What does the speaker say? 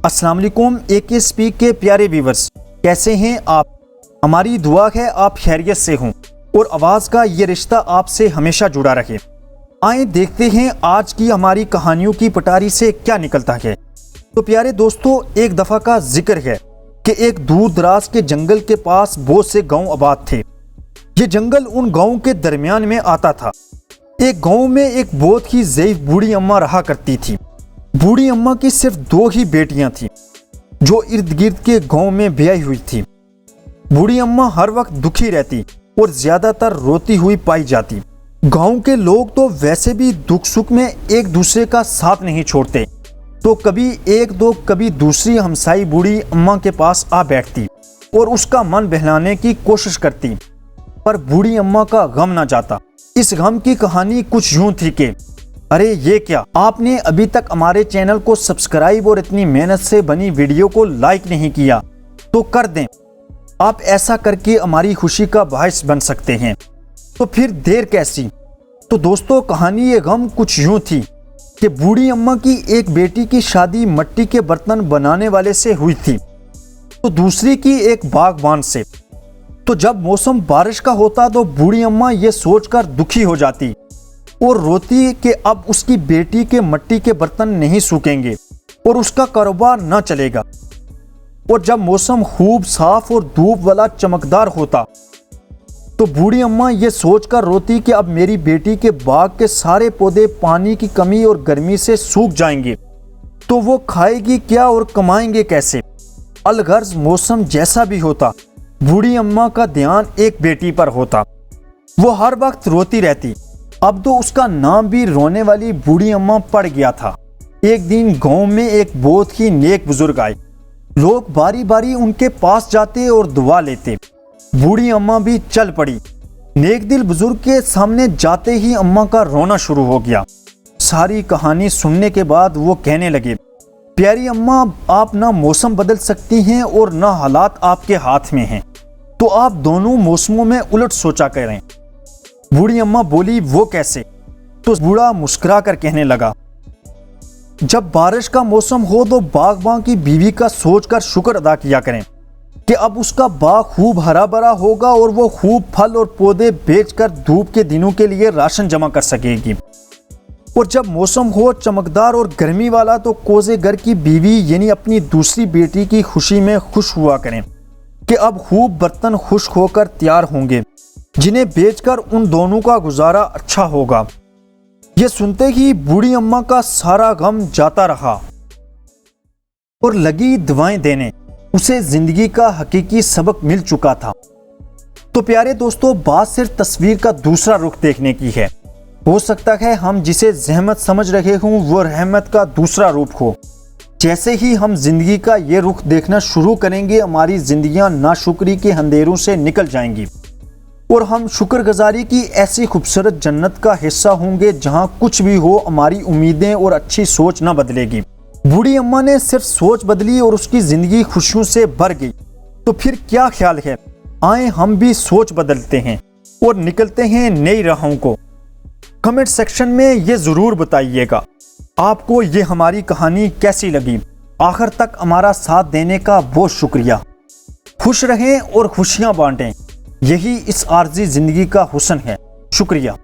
अस्सलाम वालेकुम AKSP के प्यारे व्यूवर्स, कैसे हैं आप। हमारी दुआ है आप खैरियत से हों और आवाज़ का ये रिश्ता आपसे हमेशा जुड़ा रहे। आए देखते हैं आज की हमारी कहानियों की पटारी से क्या निकलता है। तो प्यारे दोस्तों, एक दफ़ा का जिक्र है कि एक दूर दराज के जंगल के पास बहुत से गांव आबाद थे। ये जंगल उन गांवों के दरमियान में आता था। एक गांव में एक बहुत ही ज़ईफ बूढ़ी अम्मा रहा करती थी। बूढ़ी अम्मा की सिर्फ 2 ही बेटियां थीं जो इर्द गिर्द के गांव में ब्याही हुई थी। बूढ़ी अम्मा हर वक्त दुखी रहती और ज़्यादातर रोती हुई पाई जाती। गांव के लोग तो वैसे भी दुख सुख में एक दूसरे का साथ नहीं छोड़ते, तो कभी एक दो कभी दूसरी हमसाई बूढ़ी अम्मा के पास आ बैठती और उसका मन बहलाने की कोशिश करती, पर बूढ़ी अम्मा का गम ना जाता। इस गम की कहानी कुछ यूं थी कि अरे ये क्या, आपने अभी तक हमारे चैनल को सब्सक्राइब और इतनी मेहनत से बनी वीडियो को लाइक नहीं किया तो कर दें। आप ऐसा करके हमारी खुशी का बायस बन सकते हैं, तो फिर देर कैसी। तो दोस्तों, कहानी ये गम कुछ यूं थी कि बूढ़ी अम्मा की एक बेटी की शादी मिट्टी के बर्तन बनाने वाले से हुई थी, तो दूसरी की एक बागबान से। तो जब मौसम बारिश का होता तो बूढ़ी अम्मा ये सोचकर दुखी हो जाती और रोती कि अब उसकी बेटी के मिट्टी के बर्तन नहीं सूखेंगे और उसका कारोबार न चलेगा। और जब मौसम खूब साफ और धूप वाला चमकदार होता तो बूढ़ी अम्मा ये सोचकर रोती कि अब मेरी बेटी के बाग के सारे पौधे पानी की कमी और गर्मी से सूख जाएंगे, तो वो खाएगी क्या और कमाएंगे कैसे। अलगर्ज मौसम जैसा भी होता, बूढ़ी अम्मा का ध्यान एक बेटी पर होता। वो हर वक्त रोती रहती। अब तो उसका नाम भी रोने वाली बूढ़ी अम्मा पड़ गया था। एक दिन गांव में एक बहुत ही नेक बुजुर्ग आए। लोग बारी बारी उनके पास जाते और दुआ लेते। बूढ़ी अम्मा भी चल पड़ी। नेक दिल बुजुर्ग के सामने जाते ही अम्मा का रोना शुरू हो गया। सारी कहानी सुनने के बाद वो कहने लगे, प्यारी अम्मा, आप ना मौसम बदल सकती हैं और ना हालात आपके हाथ में हैं, तो आप दोनों मौसमों में उलट सोचा करें। बूढ़ी अम्मा बोली, वो कैसे। तो बूढ़ा मुस्कुरा कर कहने लगा, जब बारिश का मौसम हो तो बागबान की बीवी का सोचकर शुक्र अदा किया करें कि अब उसका बाग खूब हरा भरा होगा और वो खूब फल और पौधे बेचकर धूप के दिनों के लिए राशन जमा कर सकेगी। और जब मौसम हो चमकदार और गर्मी वाला तो कोसे घर की बीवी यानी अपनी दूसरी बेटी की खुशी में खुश हुआ करें कि अब खूब बर्तन खुश्क होकर तैयार होंगे, जिन्हें बेचकर उन दोनों का गुजारा अच्छा होगा। ये सुनते ही बूढ़ी अम्मा का सारा गम जाता रहा और लगी दुआएं देने। उसे जिंदगी का हकीकी सबक मिल चुका था। तो प्यारे दोस्तों, बात सिर्फ तस्वीर का दूसरा रुख देखने की है। हो सकता है हम जिसे जहमत समझ रहे हों वो रहमत का दूसरा रूप हो। जैसे ही हम जिंदगी का ये रुख देखना शुरू करेंगे, हमारी जिंदगियां नाशुक्री के अंधेरों से निकल जाएंगी और हम शुक्रगुजारी की ऐसी खूबसूरत जन्नत का हिस्सा होंगे जहां कुछ भी हो हमारी उम्मीदें और अच्छी सोच न बदलेगी। बूढ़ी अम्मा ने सिर्फ सोच बदली और उसकी जिंदगी खुशियों से भर गई। तो फिर क्या ख्याल है, आए हम भी सोच बदलते हैं और निकलते हैं नई राहों को। कमेंट सेक्शन में ये ज़रूर बताइएगा आपको ये हमारी कहानी कैसी लगी। आखिर तक हमारा साथ देने का बहुत शुक्रिया। खुश रहें और खुशियां बांटें, यही इस आर्जी ज़िंदगी का हुस्न है। शुक्रिया।